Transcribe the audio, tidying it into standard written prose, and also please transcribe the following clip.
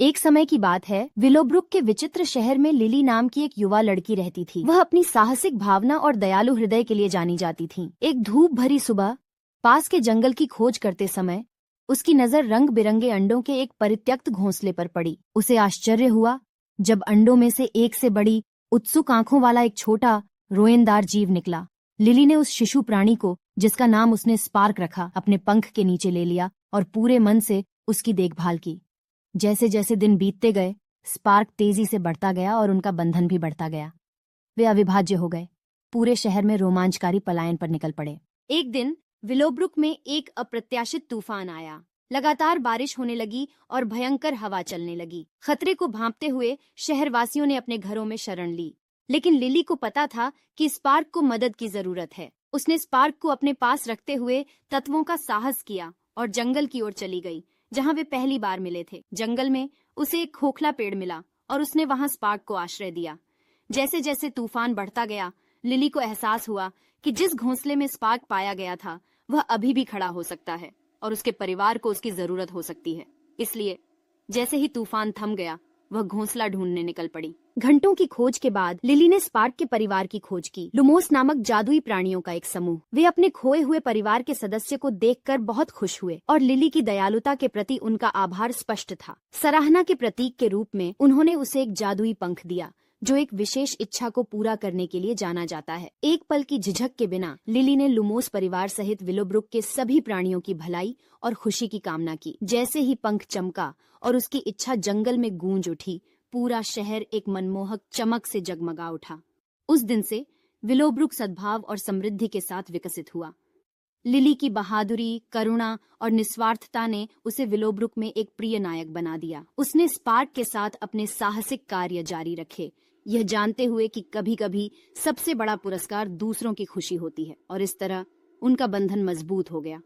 एक समय की बात है, विलोब्रुक के विचित्र शहर में लिली नाम की एक युवा लड़की रहती थी। वह अपनी साहसिक भावना और दयालु हृदय के लिए जानी जाती थी। एक धूप भरी सुबह पास के जंगल की खोज करते समय उसकी नजर रंग बिरंगे अंडों के एक परित्यक्त घोंसले पर पड़ी। उसे आश्चर्य हुआ जब अंडों में से एक से बड़ी उत्सुक आंखों वाला एक छोटा रोएंदार जीव निकला। लिली ने उस शिशु प्राणी को, जिसका नाम उसने स्पार्क रखा, अपने पंख के नीचे ले लिया और पूरे मन से उसकी देखभाल की। जैसे जैसे दिन बीतते गए, स्पार्क तेजी से बढ़ता गया और उनका बंधन भी बढ़ता गया। वे अविभाज्य हो गए। पूरे शहर में रोमांचकारी पलायन पर निकल पड़े। एक दिन विलोब्रुक में एक अप्रत्याशित तूफान आया। लगातार बारिश होने लगी और भयंकर हवा चलने लगी। खतरे को भांपते हुए शहरवासियों ने अपने घरों में शरण ली। लेकिन लिली को पता था कि स्पार्क को मदद की जरूरत है। उसने स्पार्क को अपने पास रखते हुए तत्वों का साहस किया और जंगल की ओर चली गई, जहां वे पहली बार मिले थे। जंगल में उसे एक खोखला पेड़ मिला और उसने वहां स्पार्क को आश्रय दिया। जैसे जैसे तूफान बढ़ता गया, लिली को एहसास हुआ कि जिस घोंसले में स्पार्क पाया गया था वह अभी भी खड़ा हो सकता है और उसके परिवार को उसकी जरूरत हो सकती है। इसलिए जैसे ही तूफान थम गया, वह घोंसला ढूंढने निकल पड़ी। घंटों की खोज के बाद लिली ने स्पार्क के परिवार की खोज की। लुमोस नामक जादुई प्राणियों का एक समूह। वे अपने खोए हुए परिवार के सदस्य को देखकर बहुत खुश हुए और लिली की दयालुता के प्रति उनका आभार स्पष्ट था। सराहना के प्रतीक के रूप में उन्होंने उसे एक जादुई पंख दिया, जो एक विशेष इच्छा को पूरा करने के लिए जाना जाता है। एक पल की झिझक के बिना लिली ने लुमोस परिवार सहित विलोब्रुक के सभी प्राणियों की भलाई और खुशी की कामना की। जैसे ही पंख चमका और उसकी इच्छा जंगल में गूंज उठी, पूरा शहर एक मनमोहक चमक से जगमगा उठा। उस दिन से विलोब्रुक सद्भाव और समृद्धि के साथ विकसित हुआ। लिली की बहादुरी, करुणा और निस्वार्थता ने उसे विलोब्रुक में एक प्रिय नायक बना दिया। उसने स्पार्क के साथ अपने साहसिक कार्य जारी रखे, यह जानते हुए कि कभी कभी सबसे बड़ा पुरस्कार दूसरों की खुशी होती है, और इस तरह उनका बंधन मजबूत हो गया।